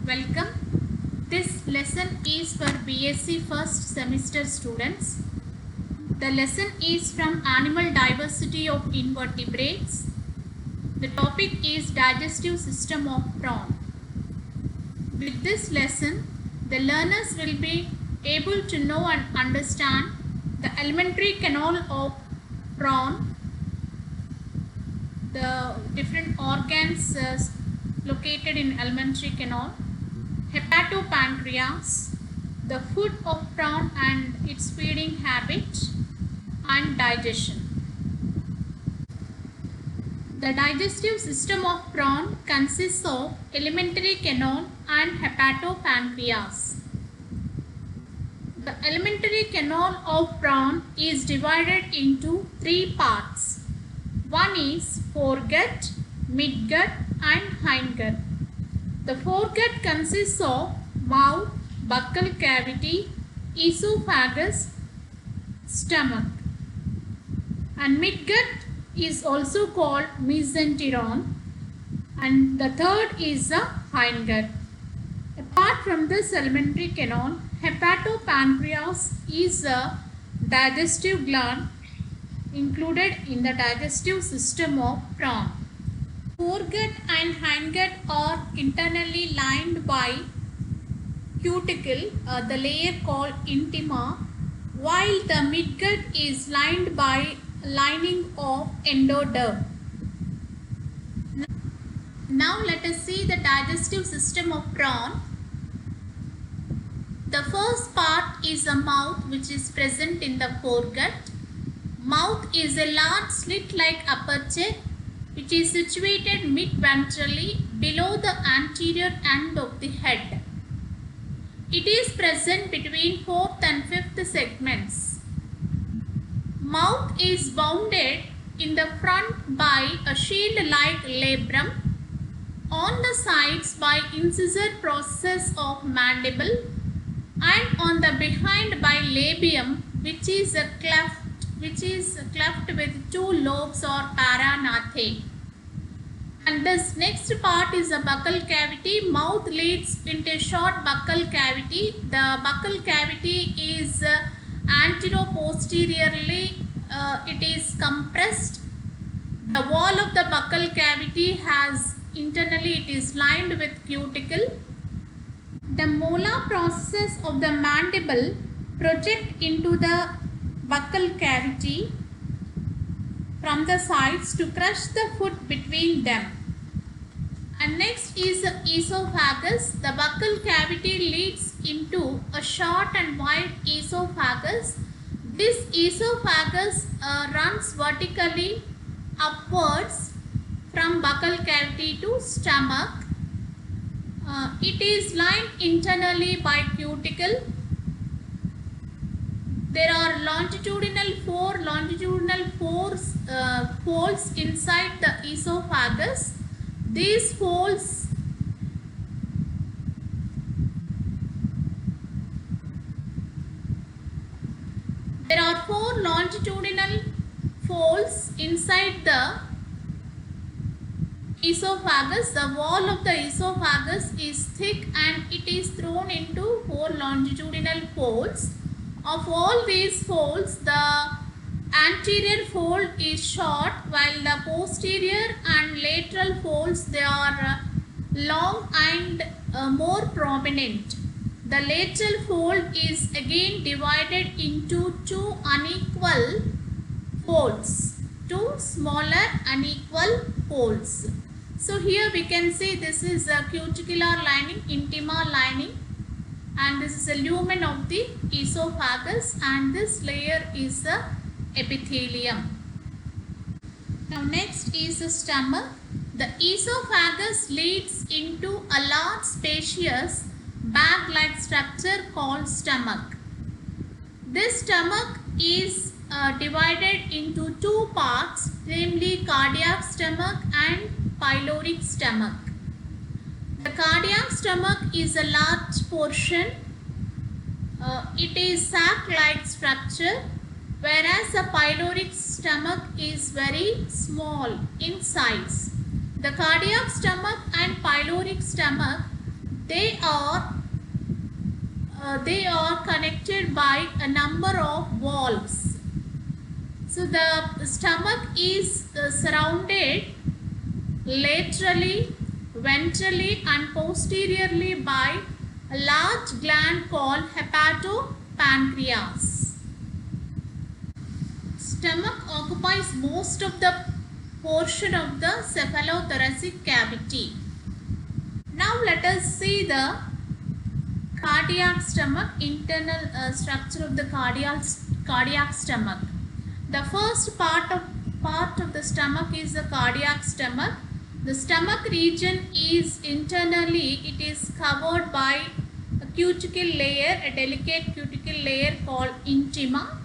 Welcome. This lesson is for BSc first semester students. The lesson is from Animal Diversity of Invertebrates. The topic is Digestive System of Prawn. With this lesson, the learners will be able to know and understand the alimentary canal of prawn, the different organs located in alimentary canal, hepatopancreas, the food of prawn and its feeding habit, and digestion. The digestive system of prawn consists of alimentary canal and hepatopancreas. The alimentary canal of prawn is divided into three parts. One is foregut, midgut, and hindgut. The foregut consists of mouth, buccal cavity, esophagus, stomach. And midgut is also called mesenteron. And the third is the hindgut. Apart from this alimentary canal, hepatopancreas is a digestive gland included in the digestive system of prawn. Foregut and hindgut are internally lined by cuticle, the layer called intima, while the midgut is lined by lining of endoderm. Now let us see the digestive system of prawn. The first part is a mouth which is present in the foregut. Mouth is a large slit-like aperture which is situated mid-ventrally below the anterior end of the head. It is present between 4th and 5th segments. Mouth is bounded in the front by a shield-like labrum, on the sides by incisor process of mandible, and on the behind by labium, which is cleft with two lobes or paragnathae. And this next part is the buccal cavity. Mouth leads into a short buccal cavity. The buccal cavity is antero-posteriorly, it is compressed. The wall of the buccal cavity has internally it is lined with cuticle. The molar processes of the mandible project into the buccal cavity from the sides to crush the food between them. And next is the esophagus. The buccal cavity leads into a short and wide esophagus. This esophagus runs vertically upwards from buccal cavity to stomach. It is lined internally by cuticle. There are four longitudinal folds inside the esophagus. These folds there are four longitudinal folds inside the esophagus. The wall of the esophagus is thick and it is thrown into four longitudinal folds. Of all these folds, the anterior fold is short, while the posterior and lateral folds they are long and more prominent. The lateral fold is again divided into two unequal folds, two smaller unequal folds. So here we can see this is a cuticular lining, intima lining, and this is the lumen of the esophagus, and this layer is the epithelium. Now next is the stomach. The esophagus leads into a large spacious bag-like structure called stomach. This stomach is divided into two parts, namely cardiac stomach and pyloric stomach. The cardiac stomach is a large portion. It is sac-like structure, whereas the pyloric stomach is very small in size. The cardiac stomach and pyloric stomach they are connected by a number of valves. So the stomach is surrounded laterally, ventrally and posteriorly by a large gland called hepatopancreas. Stomach occupies most of the portion of the cephalothoracic cavity. Now let us see the cardiac stomach, internal structure of the cardiac stomach. The first part of the stomach is the cardiac stomach. The stomach region is internally, it is covered by a cuticle layer, a delicate cuticle layer called intima.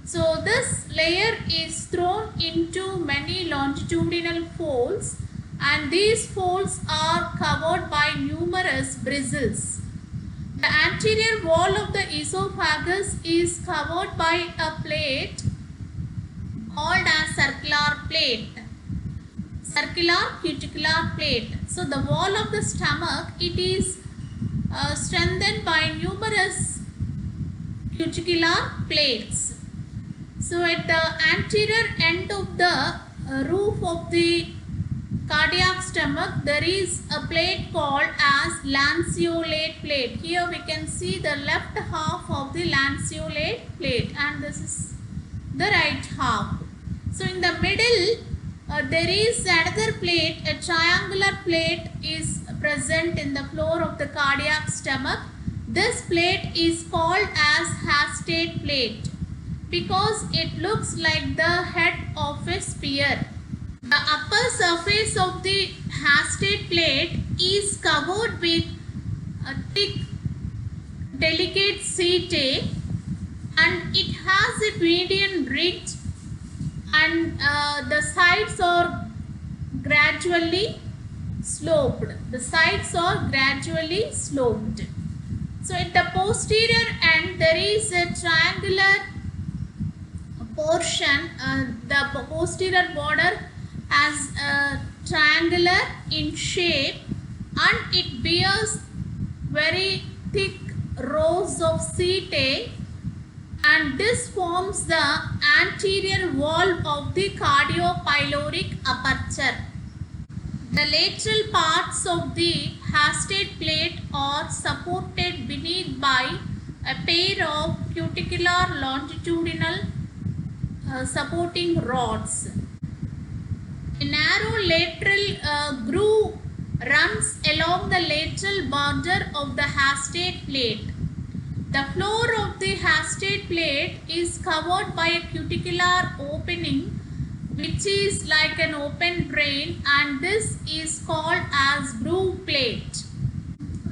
So this layer is thrown into many longitudinal folds, and these folds are covered by numerous bristles. The anterior wall of the esophagus is covered by a plate called as circular plate, circular cuticular plate. So the wall of the stomach, it is strengthened by numerous cuticular plates. So at the anterior end of the roof of the cardiac stomach, there is a plate called as lanceolate plate. Here we can see the left half of the lanceolate plate, and this is the right half. So in the middle there is another plate, a triangular plate is present in the floor of the cardiac stomach. This plate is called as Hastate plate because it looks like the head of a spear. The upper surface of the Hastate plate is covered with a thick delicate setae, and it has a median ridge, and the sides are gradually sloped. The sides are gradually sloped. So at the posterior end there is a triangular portion. The posterior border as triangular in shape, and it bears very thick rows of setae, and this forms the anterior wall of the cardiopyloric aperture. The lateral parts of the Hastate plate are supported beneath by a pair of cuticular longitudinal supporting rods. A narrow lateral groove runs along the lateral border of the Hastate plate. The floor of the Hastate plate is covered by a cuticular opening which is like an open drain, and this is called as groove plate.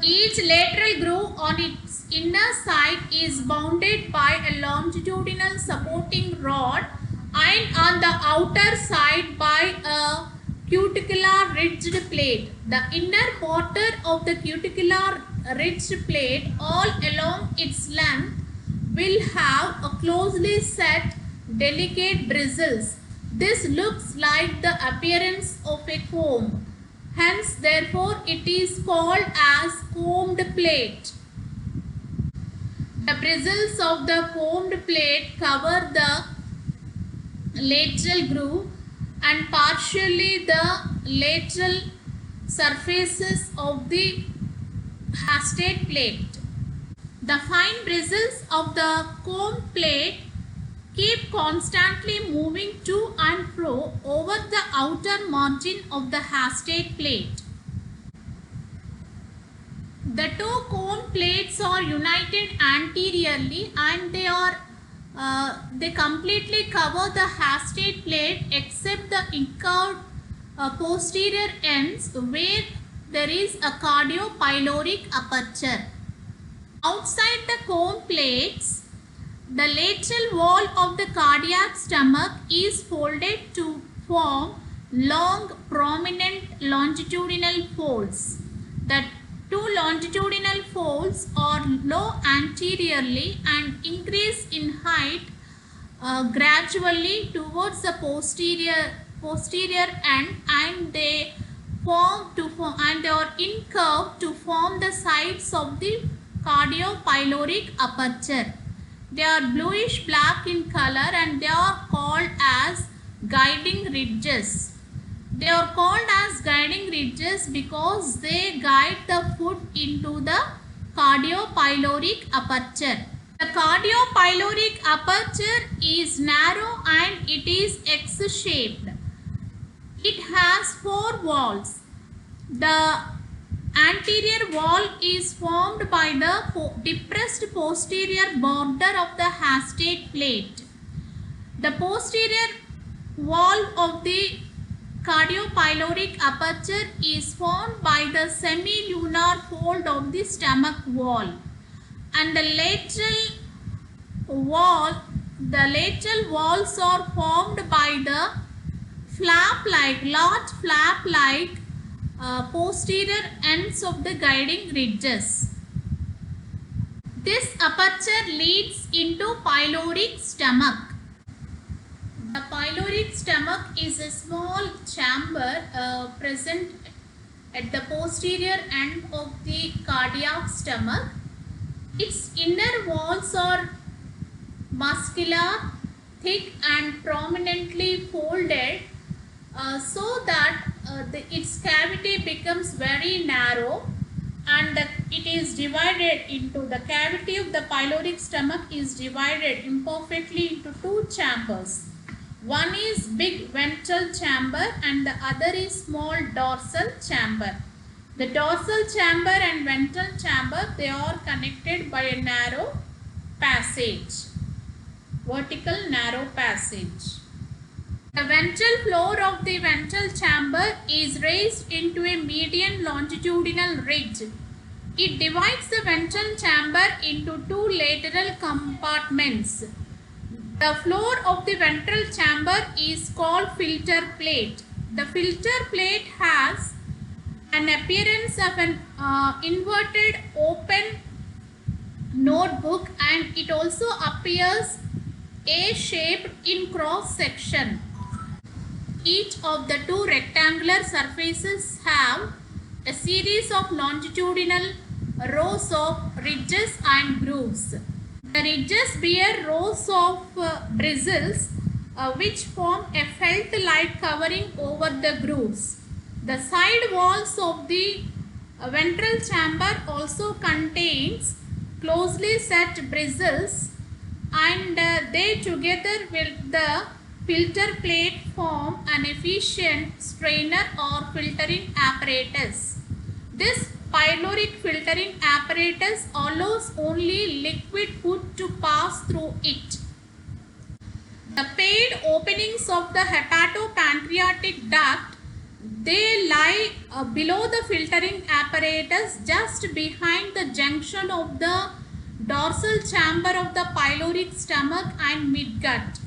Each lateral groove on its inner side is bounded by a longitudinal supporting rod, and on the outer side by a cuticular ridged plate. The inner border of the cuticular ridged plate all along its length will have a closely set delicate bristles. This looks like the appearance of a comb. Hence, therefore, it is called as combed plate. The bristles of the combed plate cover the lateral groove and partially the lateral surfaces of the Hastate plate. The fine bristles of the comb plate keep constantly moving to and fro over the outer margin of the Hastate plate. The two cone plates are united anteriorly, and they completely cover the Hastate plate except the incurved posterior ends where there is a cardiopyloric aperture. Outside the cone plates, the lateral wall of the cardiac stomach is folded to form long prominent longitudinal folds. The two longitudinal folds are low anteriorly and increase in height gradually towards the posterior end, and they form and they are incurved to form the sides of the cardiopyloric aperture. They are bluish black in color and they are called as guiding ridges. They are called as guiding ridges because they guide the foot into the cardiopyloric aperture. The cardiopyloric aperture is narrow and it is X-shaped. It has four walls. The anterior wall is formed by the depressed posterior border of the Hastate plate. The posterior wall of the cardiopyloric aperture is formed by the semilunar fold of the stomach wall, and the lateral walls are formed by the large flap-like posterior ends of the guiding ridges. This aperture leads into pyloric stomach. The pyloric stomach is a small chamber present at the posterior end of the cardiac stomach. Its inner walls are muscular, thick and prominently folded so that its cavity becomes very narrow, and it is divided into the cavity of the pyloric stomach is divided imperfectly into two chambers. One is big ventral chamber and the other is small dorsal chamber. The dorsal chamber and ventral chamber, they are connected by a narrow passage, vertical narrow passage. The ventral floor of the ventral chamber is raised into a median longitudinal ridge. It divides the ventral chamber into two lateral compartments. The floor of the ventral chamber is called filter plate. The filter plate has an appearance of an inverted open notebook, and it also appears A-shaped in cross section. Each of the two rectangular surfaces have a series of longitudinal rows of ridges and grooves. The ridges bear rows of bristles which form a felt-like covering over the grooves. The side walls of the ventral chamber also contains closely set bristles, and they together with the filter plate form an efficient strainer or filtering apparatus. This pyloric filtering apparatus allows only liquid food to pass through it. The paired openings of the hepatopancreatic duct, they lie below the filtering apparatus just behind the junction of the dorsal chamber of the pyloric stomach and midgut.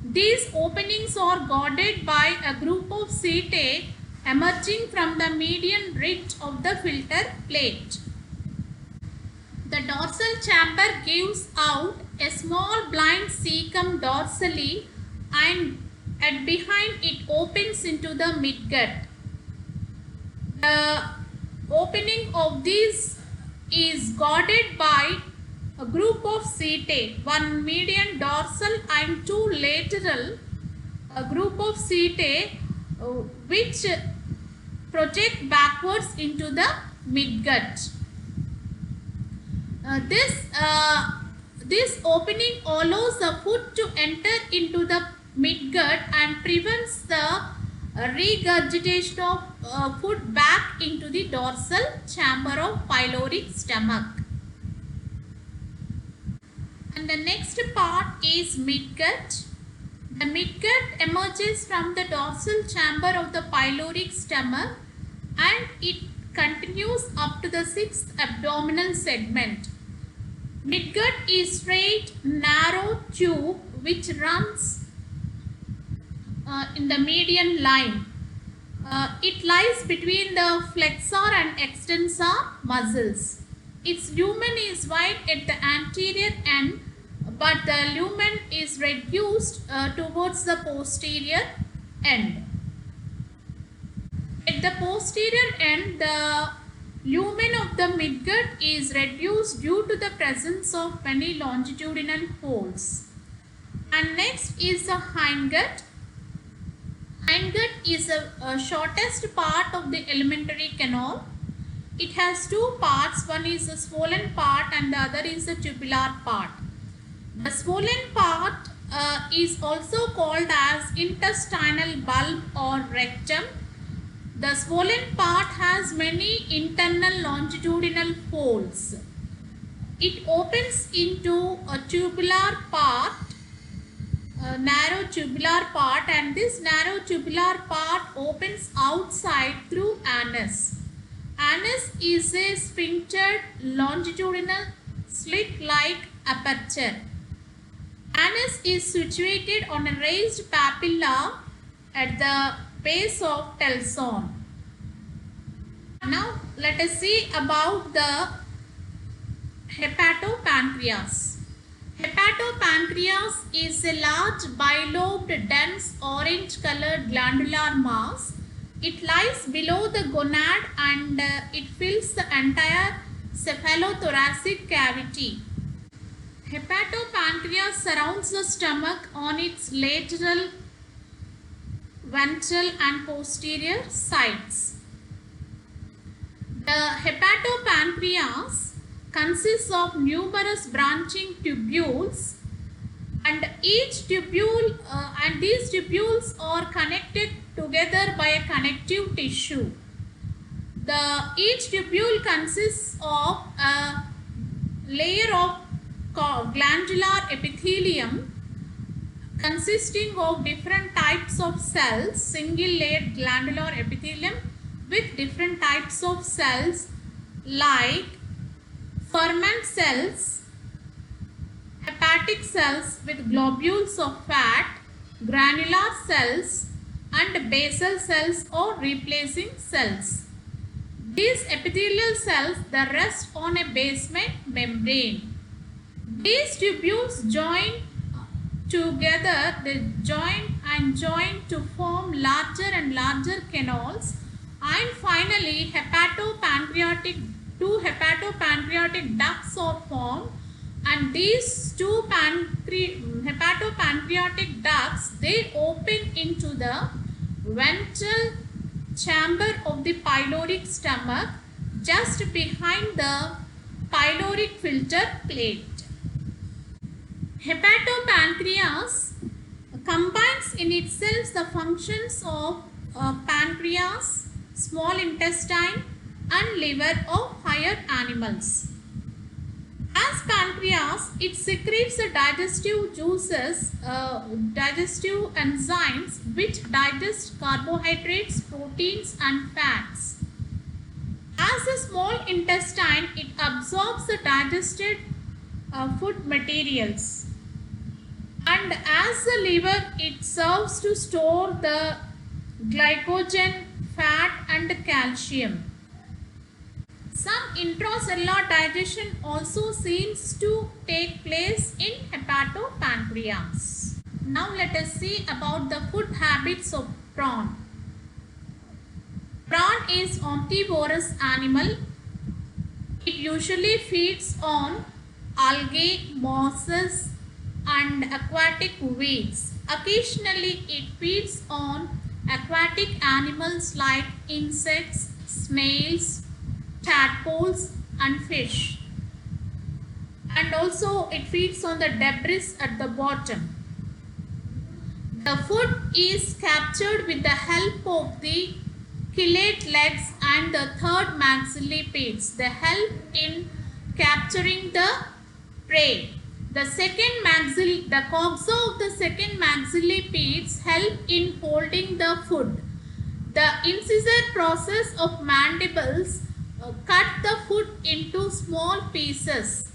These openings are guarded by a group of setae emerging from the median ridge of the filter plate. The dorsal chamber gives out a small blind cecum dorsally, and behind it opens into the midgut. The opening of these is guarded by a group of setae, one median dorsal and two lateral, a group of setae which project backwards into the midgut. This opening allows the food to enter into the midgut and prevents the regurgitation of food back into the dorsal chamber of pyloric stomach. And the next part is midgut. The midgut emerges from the dorsal chamber of the pyloric stomach and it continues up to the sixth abdominal segment. Midgut is straight, narrow tube which runs in the median line. It lies between the flexor and extensor muscles. Its lumen is wide at the anterior end, but the lumen is reduced towards the posterior end. At At the posterior end, the lumen of the midgut is reduced due to the presence of many longitudinal folds. And next is the hindgut. Hindgut is the shortest part of the alimentary canal. It has two parts. One is the swollen part and the other is the tubular part. The swollen part is also called as intestinal bulb or rectum. The swollen part has many internal longitudinal folds. It opens into a tubular part, a narrow tubular part, and this narrow tubular part opens outside through anus. Anus is a sphinctered longitudinal slit-like aperture. Anus is situated on a raised papilla at the base of telson. Now let us see about the hepatopancreas. Hepatopancreas is a large bilobed dense orange colored glandular mass. It lies below the gonad and it fills the entire cephalothoracic cavity. Hepatopancreas surrounds the stomach on its lateral, ventral and posterior sides. The hepatopancreas consists of numerous branching tubules, and each tubule and these tubules are connected together by a connective tissue. Each tubule consists of a layer of glandular epithelium consisting of different types of cells, single layered glandular epithelium with different types of cells like ferment cells, hepatic cells with globules of fat, granular cells and basal cells or replacing cells. These epithelial cells rest on a basement membrane. These tubules join together, they join to form larger and larger canals, and finally two hepatopancreatic ducts are formed, and these two hepatopancreatic ducts, they open into the ventral chamber of the pyloric stomach just behind the pyloric filter plate. Hepatopancreas combines in itself the functions of pancreas, small intestine and liver of higher animals. As pancreas, it secretes the digestive juices, digestive enzymes which digest carbohydrates, proteins and fats. As a small intestine, it absorbs the digested food materials. And as the liver, it serves to store the glycogen, fat and calcium. Some intracellular digestion also seems to take place in hepatopancreas. Now let us see about the food habits of prawn. Prawn is omnivorous animal. It usually feeds on algae, mosses and aquatic weeds. Occasionally it feeds on aquatic animals like insects, snails, tadpoles and fish. And also it feeds on the debris at the bottom. The food is captured with the help of the ciliate legs and the third maxillipeds. They help in capturing the prey. The coxa of the second maxillipeds help in holding the food. The incisor process of mandibles cut the food into small pieces.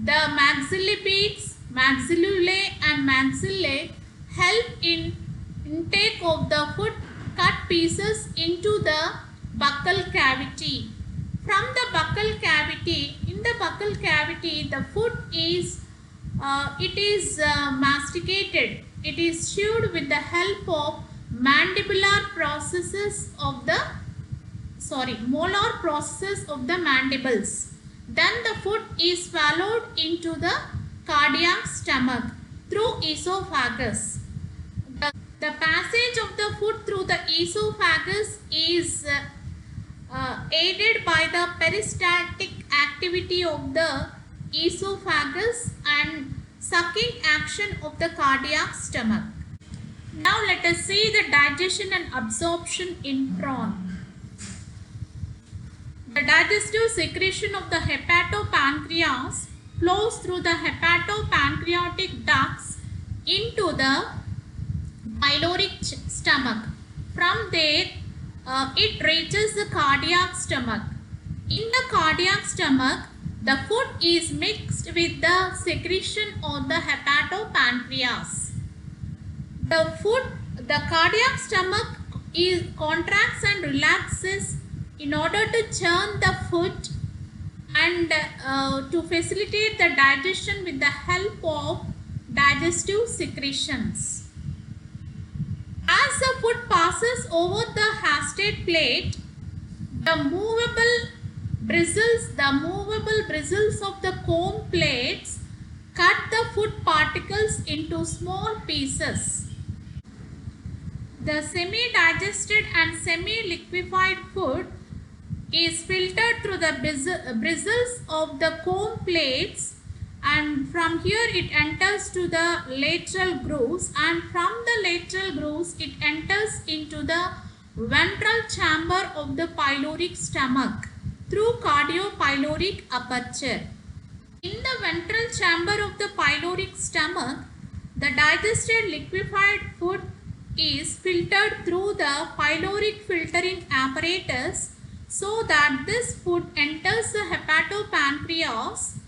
The maxillipeds, maxillulae and maxillae help in intake of the food cut pieces into the buccal cavity. From the buccal cavity, the food is masticated. It is chewed with the help of mandibular processes of the molar processes of the mandibles. Then the food is swallowed into the cardiac stomach through esophagus. The passage of the food through the esophagus is aided by the peristaltic activity of the esophagus and sucking action of the cardiac stomach. Now let us see the digestion and absorption in prawn. The digestive secretion of the hepatopancreas flows through the hepatopancreatic ducts into the pyloric stomach. From there, it reaches the cardiac stomach. In the cardiac stomach, the food is mixed with the secretion of the hepatopancreas. The cardiac stomach contracts and relaxes in order to churn the food and to facilitate the digestion with the help of digestive secretions. As the food passes over the Hasted plate, the movable bristles of the comb plates cut the food particles into small pieces. The semi-digested and semi-liquefied food is filtered through the bristles of the comb plates, and from here it enters to the lateral grooves, and from the lateral grooves it enters into the ventral chamber of the pyloric stomach through cardiopyloric aperture. In the ventral chamber of the pyloric stomach, the digested liquefied food is filtered through the pyloric filtering apparatus so that this food enters the hepatopancreas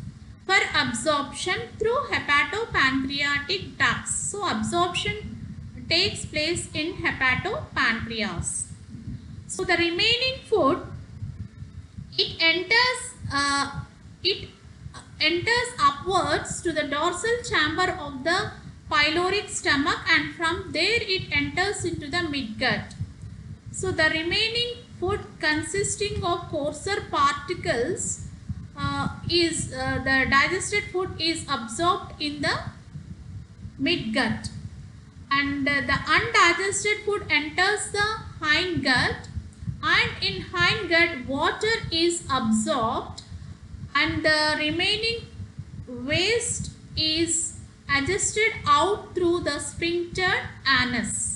for absorption through hepatopancreatic ducts. So absorption takes place in hepatopancreas. So the remaining food, it enters upwards to the dorsal chamber of the pyloric stomach, and from there it enters into the midgut. So the remaining food consisting of coarser particles the digested food is absorbed in the midgut, and the undigested food enters the hindgut, and in hindgut water is absorbed and the remaining waste is adjusted out through the sphincter anus.